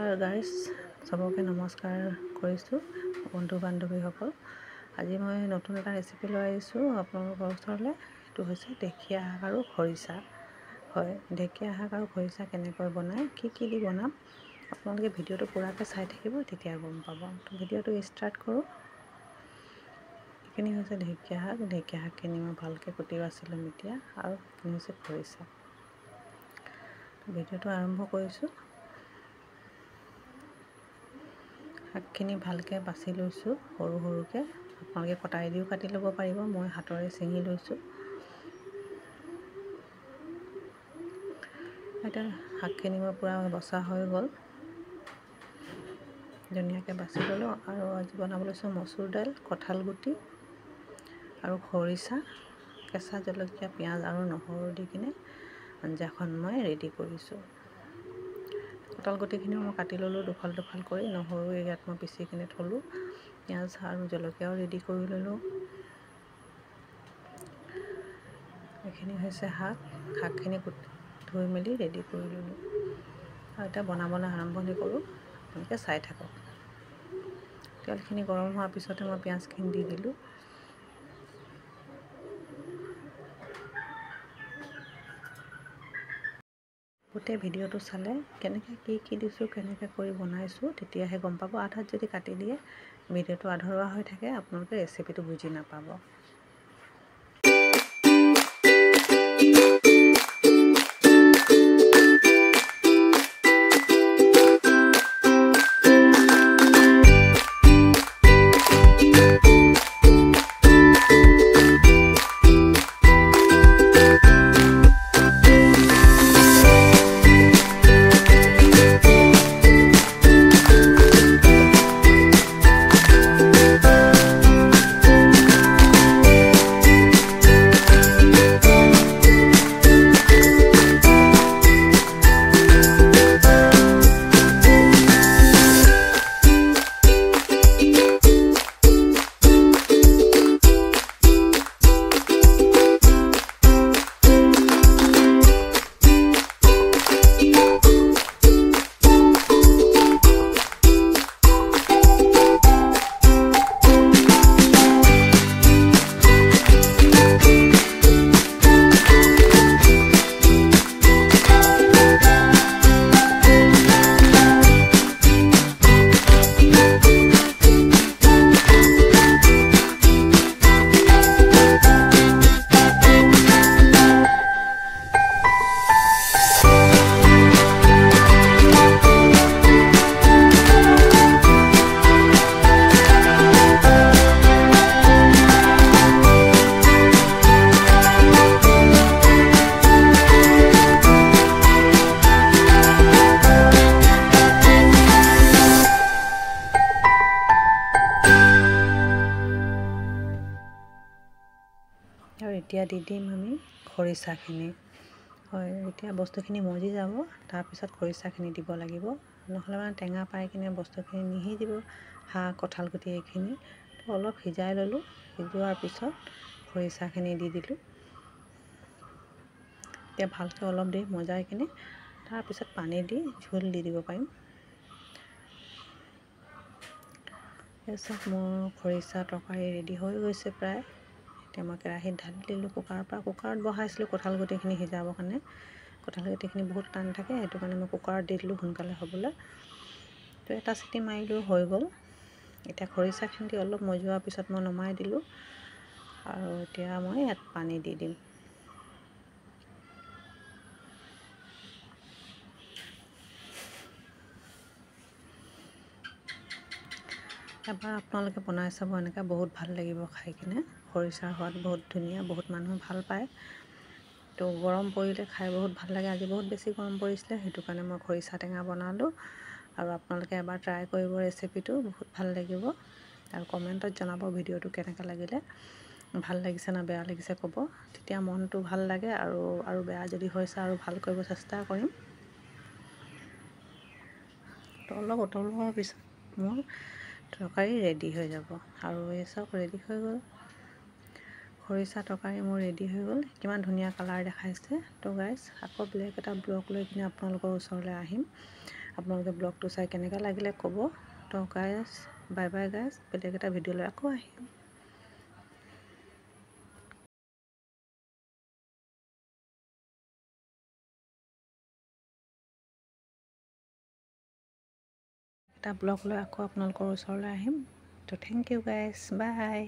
নমস্কাৰ গাইজ, চবকে নমস্কাৰ কৰিছোঁ বন্ধু বান্ধৱীসকল। আজি মই নতুন এটা ৰেচিপি লৈ আহিছোঁ আপোনালোকৰ ওচৰলৈ। সেইটো হৈছে ঢেকীয়া শাক আৰু খৰিচা। হয়, ঢেকীয়া শাক আৰু খৰিচা কেনেকৈ বনায়, কি দি বনাম, আপোনালোকে ভিডিঅ'টো পূৰাকৈ চাই থাকিব, তেতিয়া গম পাব। তো ভিডিঅ'টো ষ্টাৰ্ট কৰোঁ। এইখিনি হৈছে ঢেকীয়া শাকখিনি মই ভালকৈ কুটি বাছি ল'ম এতিয়া, আৰু এইখিনি হৈছে খৰিচা। ভিডিঅ'টো আৰম্ভ কৰিছোঁ। শাকখিনি ভালকৈ বাছি লৈছোঁ সৰু সৰুকৈ। আপোনালোকে কটাৰীদিও কাটি ল'ব পাৰিব, মই হাতৰে ছিঙি লৈছোঁ। এতিয়া শাকখিনি মই পূৰা বচা হৈ গ'ল, ধুনীয়াকৈ বাছি ল'লোঁ। আৰু আজি বনাব লৈছোঁ মচুৰ দাইল, কঁঠাল গুটি আৰু খৰিচা, কেঁচা জলকীয়া, পিঁয়াজ আৰু নহৰু দি কিনে আঞ্জাখন মই ৰেডি কৰিছোঁ। কঁঠাল গুটিখিনিও মই কাটি ল'লোঁ দুফাল কৰি, নহৰু ইয়াত মই পিচি কিনে থ'লোঁ, পিঁয়াজ আৰু জলকীয়াও ৰেডি কৰি ল'লোঁ। এইখিনি হৈছে শাকখিনি ধুই মেলি ৰেডি কৰি ল'লোঁ। আৰু এতিয়া বনাবলৈ আৰম্ভণি কৰোঁ, আপোনালোকে চাই থাকক। তেলখিনি গৰম হোৱাৰ পিছতে মই পিঁয়াজখিনি দি দিলোঁ। গোটেই ভিডিঅ'টো চালে কেনেকৈ কি দিছোঁ, কেনেকৈ কৰি বনাইছোঁ, তেতিয়াহে গম পাব। আধাত যদি কাটি দিয়ে, ভিডিঅ'টো আধৰুৱা হৈ থাকে, আপোনালোকে ৰেচিপিটো বুজি নাপাব। আৰু এতিয়া দি দিম আমি খৰিচাখিনি। হয়, এতিয়া বস্তুখিনি মজি যাব, তাৰপিছত খৰিচাখিনি দিব লাগিব, নহ'লে মানে টেঙা পাই কিনে বস্তুখিনি নিসিজিব। শাক, কঁঠাল গুটি এইখিনি তো অলপ সিজাই ল'লোঁ। সিজোৱাৰ পিছত খৰিচাখিনি দি দিলোঁ। এতিয়া ভালকৈ অলপ দেৰি মজাই কিনে তাৰপিছত পানী দি ঝোল দি দিব পাৰিম। তাৰপিছত মোৰ খৰিচা তৰকাৰী ৰেডি হৈ গৈছে প্ৰায়। এতিয়া মই কেৰাহীত ঢালি দিলোঁ কুকাৰত বহাইছিলোঁ কঁঠাল গুটিখিনি সিজাবৰ কাৰণে। কঁঠাল গুটিখিনি বহুত টান থাকে, সেইটো কাৰণে মই কুকাৰত দি দিলোঁ সোনকালে হ'বলৈ। তো এটা চিটি মাৰিলোঁ, হৈ গ'ল। এতিয়া খৰিচাখিনি দি অলপ মজোৱাৰ পিছত মই নমাই দিলোঁ। আৰু এতিয়া মই ইয়াত পানী দি দিম। এবাৰ আপোনালোকে বনাই চাব, এনেকৈ বহুত ভাল লাগিব খাই কিনে। খৰিচাৰ সোৱাদ বহুত ধুনীয়া, বহুত মানুহে ভাল পায়। তো গৰম পৰিলে খাই বহুত ভাল লাগে। আজি বহুত বেছি গৰম পৰিছিলে, সেইটো কাৰণে মই খৰিচা টেঙা বনালোঁ। আৰু আপোনালোকে এবাৰ ট্ৰাই কৰিব ৰেচিপিটো, বহুত ভাল লাগিব। আৰু কমেণ্টত জনাব ভিডিঅ'টো কেনেকৈ লাগিলে, ভাল লাগিছে না বেয়া লাগিছে ক'ব, তেতিয়া মনটো ভাল লাগে। আৰু বেয়া যদি হৈছে আৰু ভাল কৰিব চেষ্টা কৰিম। তো অলপ উতল হোৱাৰ পিছত মোৰ তৰকাৰী ৰেডি হৈ যাব। আৰু এই চব ৰেডি হৈ গ'ল, খৰিচা তৰকাৰী মোৰ ৰেডি হৈ গ'ল। কিমান ধুনীয়া কালাৰ দেখাইছে। তো গাইজ, আকৌ বেলেগ এটা ব্লগ লৈ কিনে আপোনালোকৰ ওচৰলৈ আহিম। আপোনালোকে ব্লগটো চাই কেনেকৈ লাগিলে ক'ব। তো গাইজ বাই বাই গাইজ, বেলেগ এটা ভিডিঅ' লৈ আকৌ আহিম। এটা ব্লগ লৈ আকৌ আপোনালোকৰ ওচৰলৈ আহিম। তো থেংক ইউ গাইজ, বাই।